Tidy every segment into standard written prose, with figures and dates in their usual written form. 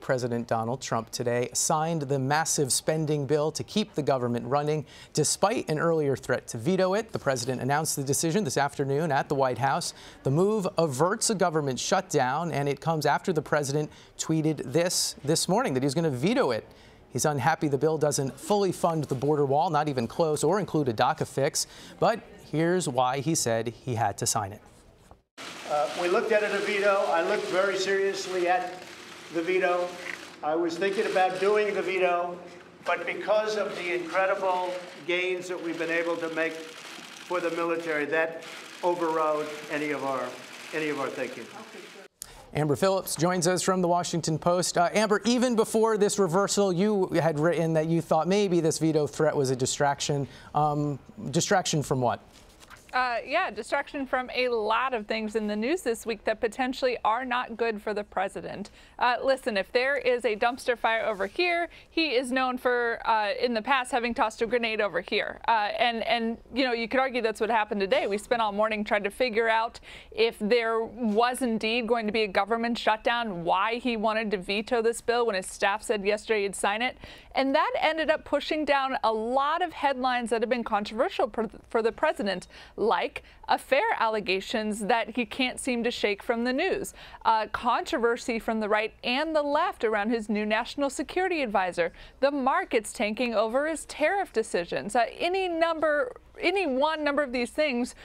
President Donald Trump today signed the massive spending bill to keep the government running. Despite an earlier threat to veto it, the president announced the decision this afternoon at the White House. The move averts a government shutdown, and it comes after the president tweeted this morning that he's going to veto it. He's unhappy the bill doesn't fully fund the border wall, not even close, or include a DACA fix. But here's why he said he had to sign it. We looked at it a veto. I looked very seriously at the veto. I was thinking about doing the veto, but because of the incredible gains that we've been able to make for the military, that overrode any of our thinking. Amber Phillips joins us from the Washington Post. Amber, even before this reversal, you had written that you thought maybe this veto threat was a distraction. Distraction from what? Yeah, distraction from a lot of things in the news this week that potentially are not good for the president. Listen, if there is a dumpster fire over here, he is known for, in the past, having tossed a grenade over here. And you know, you could argue that's what happened today. We spent all morning trying to figure out if there was indeed going to be a government shutdown, why he wanted to veto this bill when his staff said yesterday he'd sign it. And that ended up pushing down a lot of headlines that have been controversial for the president, like affair allegations that he can't seem to shake from the news, controversy from the right and the left around his new national security advisor, the markets tanking over his tariff decisions. Any one number of these things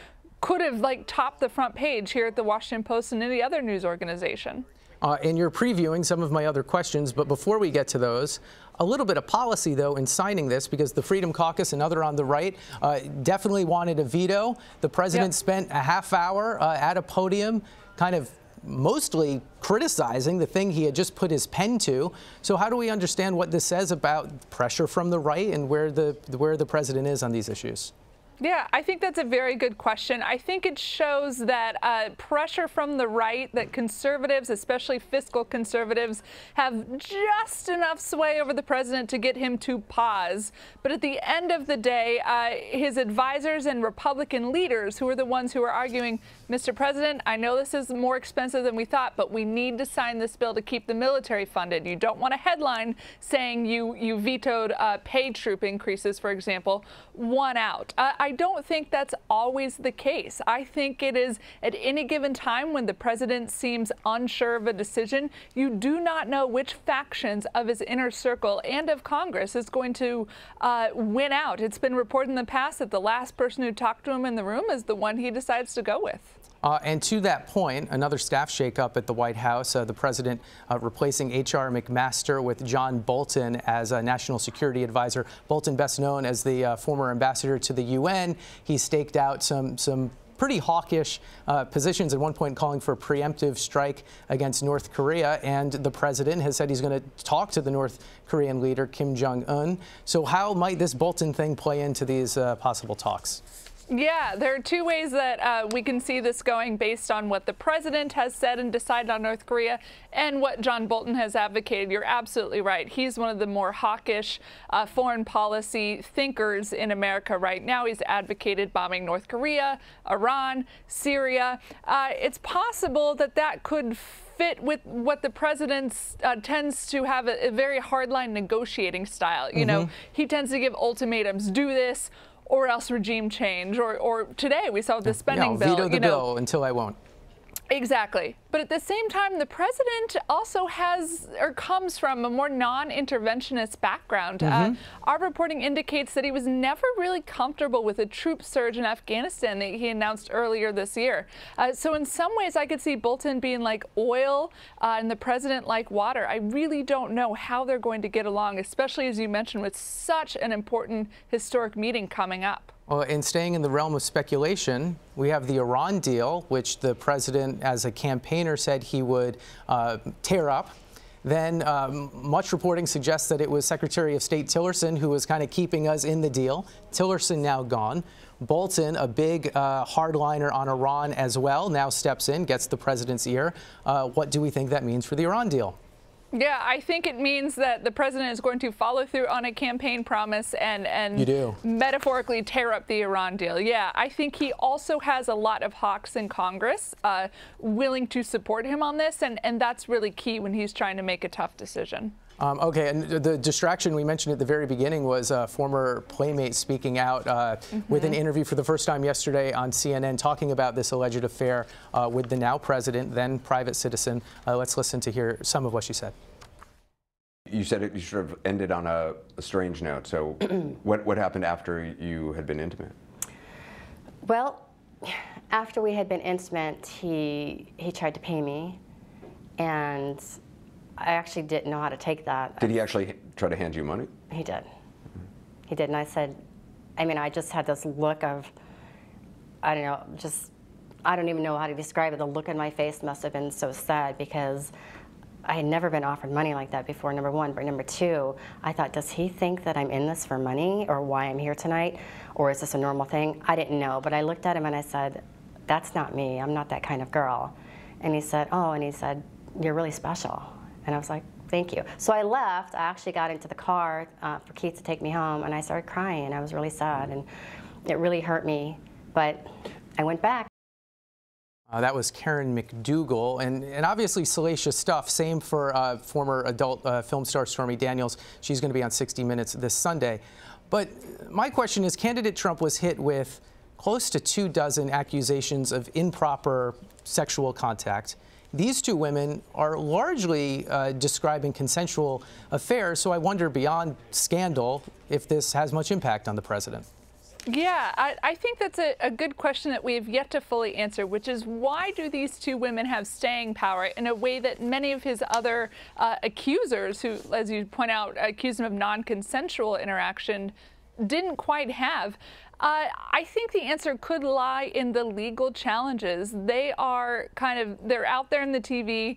could have topped the front page here at the Washington Post and any other news organization. And you're previewing some of my other questions, but before we get to those, a little bit of policy, though, in signing this, because the Freedom Caucus and other on the right definitely wanted a veto. The president spent a half hour at a podium kind of mostly criticizing the thing he had just put his pen to. So how do we understand what this says about pressure from the right and where the president is on these issues? Yeah, I think that's a very good question. I think it shows that pressure from the right, that conservatives, especially fiscal conservatives, have just enough sway over the president to get him to pause. But at the end of the day, his advisors and Republican leaders, who are the ones who are arguing, Mr. President, I know this is more expensive than we thought, but we need to sign this bill to keep the military funded. You don't want a headline saying you vetoed pay troop increases, for example. One out. I don't think that's always the case. I think it is at any given time when the president seems unsure of a decision, you do not know which factions of his inner circle and of Congress is going to win out. It's been reported in the past that the last person who talked to him in the room is the one he decides to go with. And to that point, another staff shakeup at the White House, the president replacing H.R. McMaster with John Bolton as a national security advisor. Bolton, best known as the former ambassador to the UN. He staked out some pretty hawkish positions at one point, calling for a preemptive strike against North Korea. And the president has said he's going to talk to the North Korean leader, Kim Jong-un. So how might this Bolton thing play into these possible talks? Yeah, there are two ways that we can see this going based on what the president has said and decided on North Korea and what John Bolton has advocated. You're absolutely right. He's one of the more hawkish foreign policy thinkers in America right now. He's advocated bombing North Korea, Iran, Syria. It's possible that that could fit with what the president tends to have a very hardline negotiating style. You know, he tends to give ultimatums, do this, or else regime change, or today we saw the spending bill. Veto the bill until I won't. Exactly. But at the same time, the president also has or comes from a more non-interventionist background. Our reporting indicates that he was never really comfortable with a troop surge in Afghanistan that he announced earlier this year. So in some ways, I could see Bolton being like oil and the president like water. I really don't know how they're going to get along, especially as you mentioned, with such an important historic meeting coming up. Well, and staying in the realm of speculation, we have the Iran deal, which the president, as a campaigner, said he would tear up. Then much reporting suggests that it was Secretary of State Tillerson who was kind of keeping us in the deal. Tillerson now gone. Bolton, a big hardliner on Iran as well, now steps in, gets the president's ear. What do we think that means for the Iran deal? Yeah, I think it means that the president is going to follow through on a campaign promise and metaphorically tear up the Iran deal. Yeah, I think he also has a lot of hawks in Congress willing to support him on this, and that's really key when he's trying to make a tough decision. Okay, and the distraction we mentioned at the very beginning was a former Playmate speaking out with an interview for the first time yesterday on CNN, talking about this alleged affair with the now president, then private citizen. Let's listen to hear some of what she said. You said you sort of ended on a strange note. So what happened after you had been intimate? Well, after we had been intimate, he tried to pay me, and I actually didn't know how to take that. Did he actually try to hand you money? He did. He did, and I said, I mean, I just had this look of, I don't know, just, I don't even know how to describe it. The look on my face must have been so sad, because I had never been offered money like that before, number one. But number two, I thought, does he think that I'm in this for money, or why I'm here tonight? Or is this a normal thing? I didn't know, but I looked at him and I said, that's not me. I'm not that kind of girl. And he said, oh, and he said, you're really special. And I was like, thank you. So I left. I actually got into the car for Keith to take me home, and I started crying, and I was really sad, and it really hurt me. But I went back. That was Karen McDougal, and obviously salacious stuff. Same for former adult film star Stormy Daniels. She's going to be on 60 Minutes this Sunday. But my question is, candidate Trump was hit with close to 24 accusations of improper sexual contact. These two women are largely describing consensual affairs, so I wonder, beyond scandal, if this has much impact on the president. Yeah, I think that's a good question that we have yet to fully answer, which is, why do these two women have staying power in a way that many of his other accusers, who, as you point out, accused him of non-consensual interaction, didn't quite have? I think the answer could lie in the legal challenges. They are they're out there in the TV,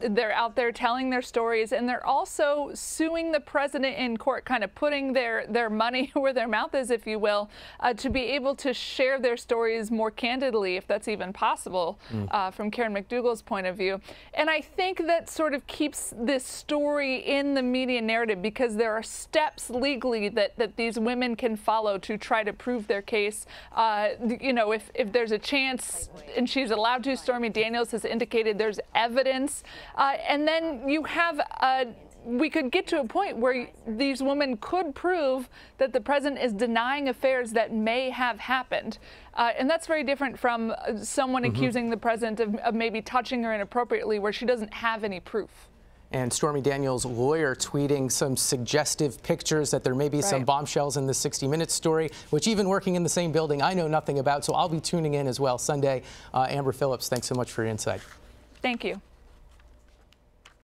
they're out there telling their stories, and they're also suing the president in court, kind of putting their money where their mouth is, if you will, to be able to share their stories more candidly, if that's even possible, from Karen McDougal's point of view. And I think that sort of keeps this story in the media narrative, because there are steps legally that these women can follow to try to prove their case. You know, if there's a chance, and she's allowed to, Stormy Daniels has indicated there's evidence, and then you have we could get to a point where these women could prove that the president is denying affairs that may have happened. And that's very different from someone accusing the president of maybe touching her inappropriately, where she doesn't have any proof. And Stormy Daniels' lawyer tweeting some suggestive pictures that there may be some bombshells in the 60 Minutes story, which, even working in the same building, I know nothing about. So I'll be tuning in as well Sunday. Amber Phillips, thanks so much for your insight. Thank you.